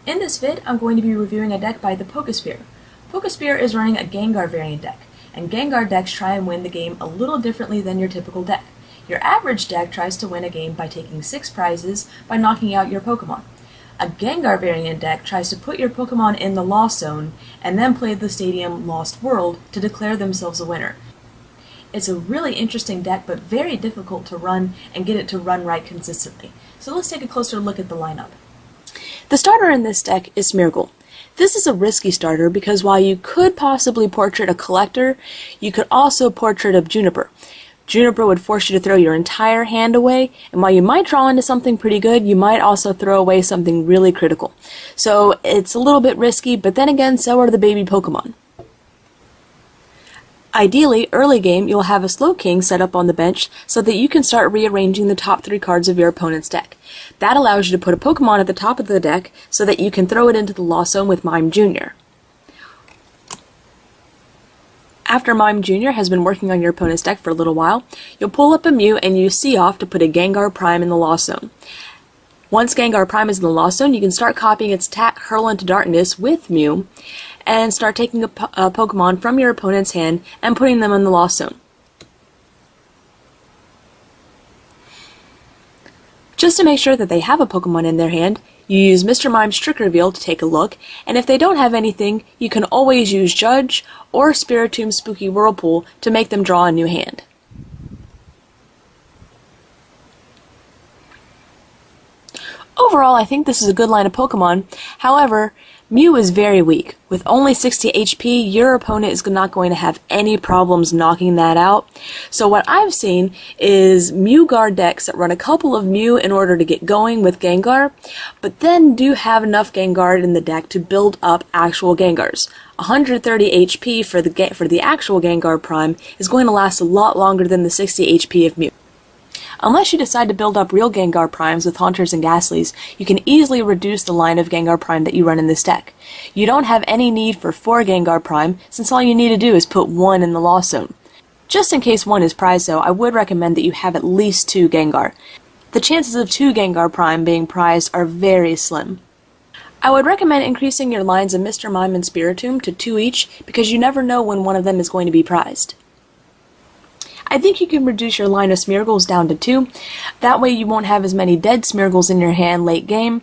In this vid, I'm going to be reviewing a deck by ThePokeSpear. ThePokeSpear is running a Gengar variant deck, and Gengar decks try and win the game a little differently than your typical deck. Your average deck tries to win a game by taking 6 prizes by knocking out your Pokemon. A Gengar variant deck tries to put your Pokemon in the Lost Zone and then play the Stadium Lost World to declare themselves a winner. It's a really interesting deck, but very difficult to run and get it to run right consistently. So let's take a closer look at the lineup. The starter in this deck is Smeargle. This is a risky starter because while you could possibly portrait a collector, you could also portrait a Juniper. Juniper would force you to throw your entire hand away, and while you might draw into something pretty good, you might also throw away something really critical. So it's a little bit risky, but then again, so are the baby Pokemon. Ideally, early game, you'll have a Slowking set up on the bench so that you can start rearranging the top 3 cards of your opponent's deck. That allows you to put a Pokemon at the top of the deck so that you can throw it into the Lost Zone with Mew Jr. After Mew Jr. has been working on your opponent's deck for a little while, you'll pull up a Mew and use Seoff to put a Gengar Prime in the Lost Zone. Once Gengar Prime is in the Lost Zone, you can start copying its attack Hurl into Darkness with Mew, and start taking a Pokemon from your opponent's hand and putting them in the Lost Zone. Just to make sure that they have a Pokemon in their hand, you use Mr. Mime's Trick Reveal to take a look, and if they don't have anything, you can always use Judge or Spiritomb Spooky Whirlpool to make them draw a new hand. Overall, I think this is a good line of Pokemon. However, Mew is very weak. With only 60 HP, your opponent is not going to have any problems knocking that out. So what I've seen is Mew guard decks that run a couple of Mew in order to get going with Gengar, but then do have enough Gengar in the deck to build up actual Gengars. 130 HP for the actual Gengar Prime is going to last a lot longer than the 60 HP of Mew. Unless you decide to build up real Gengar Primes with Haunters and Ghastlies, you can easily reduce the line of Gengar Prime that you run in this deck. You don't have any need for 4 Gengar Prime, since all you need to do is put 1 in the Lost Zone. Just in case 1 is prized though, I would recommend that you have at least 2 Gengar. The chances of 2 Gengar Prime being prized are very slim. I would recommend increasing your lines of Mr. Mime and Spiritomb to 2 each, because you never know when one of them is going to be prized. I think you can reduce your line of Smeargles down to 2. That way you won't have as many dead Smeargles in your hand late game.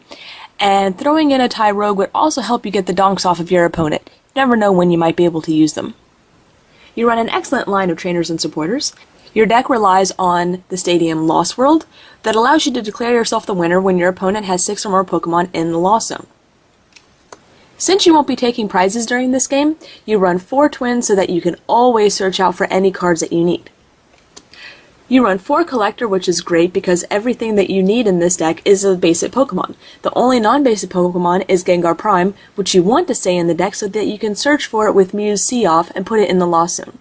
And throwing in a Tyrogue would also help you get the donks off of your opponent. You never know when you might be able to use them. You run an excellent line of trainers and supporters. Your deck relies on the Stadium Lost World that allows you to declare yourself the winner when your opponent has 6 or more Pokemon in the Lost Zone. Since you won't be taking prizes during this game, you run 4 twins so that you can always search out for any cards that you need. You run 4 Collector, which is great because everything that you need in this deck is a basic Pokemon. The only non-basic Pokemon is Gengar Prime, which you want to stay in the deck so that you can search for it with Mew's Seoff and put it in the Lost Zone.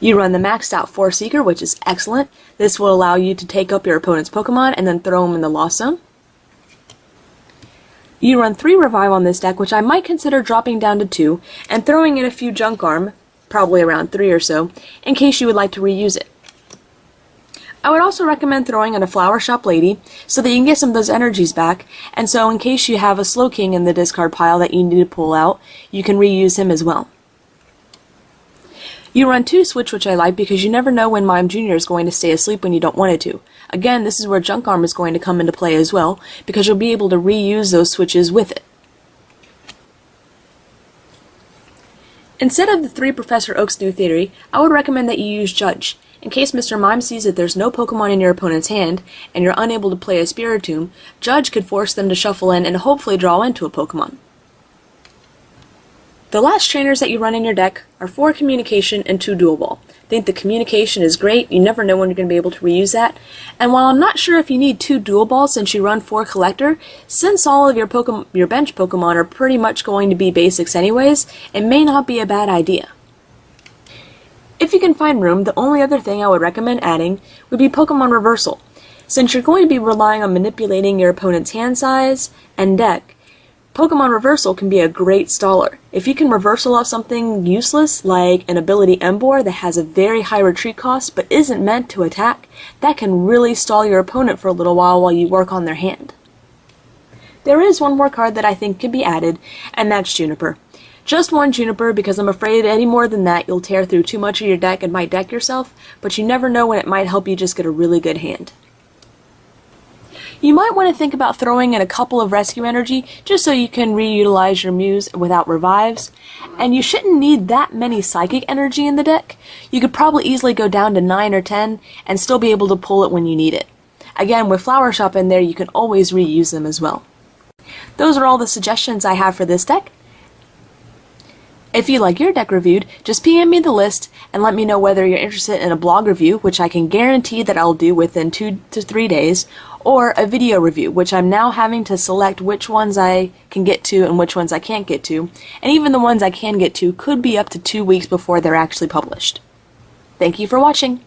You run the maxed out 4 Seeker, which is excellent. This will allow you to take up your opponent's Pokemon and then throw them in the Lost Zone. You run 3 Revive on this deck, which I might consider dropping down to 2, and throwing in a few Junk Arm, probably around 3 or so, in case you would like to reuse it. I would also recommend throwing in a Flower Shop Lady so that you can get some of those energies back, and so in case you have a Slowking in the discard pile that you need to pull out, you can reuse him as well. You run 2 Switch, which I like because you never know when Mew Jr. is going to stay asleep when you don't want it to. Again, this is where Junk Arm is going to come into play as well, because you'll be able to reuse those switches with it. Instead of the 3 Professor Oak's new theory, I would recommend that you use Judge. In case Mr. Mime sees that there's no Pokemon in your opponent's hand, and you're unable to play a Spiritomb, Judge could force them to shuffle in and hopefully draw into a Pokemon. The last trainers that you run in your deck are 4 Communication and 2 Dual Ball. I think the Communication is great, you never know when you're going to be able to reuse that, and while I'm not sure if you need 2 Dual Balls since you run 4 Collector, since all of your bench Pokemon are pretty much going to be basics anyways, it may not be a bad idea. If you can find room, the only other thing I would recommend adding would be Pokemon Reversal. Since you're going to be relying on manipulating your opponent's hand size and deck, Pokemon Reversal can be a great staller. If you can reversal off something useless, like an ability Emboar that has a very high retreat cost but isn't meant to attack, that can really stall your opponent for a little while you work on their hand. There is one more card that I think can be added, and that's Juniper. Just one Juniper, because I'm afraid any more than that you'll tear through too much of your deck and might deck yourself, but you never know when it might help you just get a really good hand. You might want to think about throwing in a couple of Rescue Energy, just so you can reutilize your Mews without revives, and you shouldn't need that many Psychic Energy in the deck. You could probably easily go down to 9 or 10, and still be able to pull it when you need it. Again, with Flower Shop in there, you can always reuse them as well. Those are all the suggestions I have for this deck. If you'd like your deck reviewed, just PM me the list and let me know whether you're interested in a blog review, which I can guarantee that I'll do within 2 to 3 days, or a video review, which I'm now having to select which ones I can get to and which ones I can't get to, and even the ones I can get to could be up to 2 weeks before they're actually published. Thank you for watching!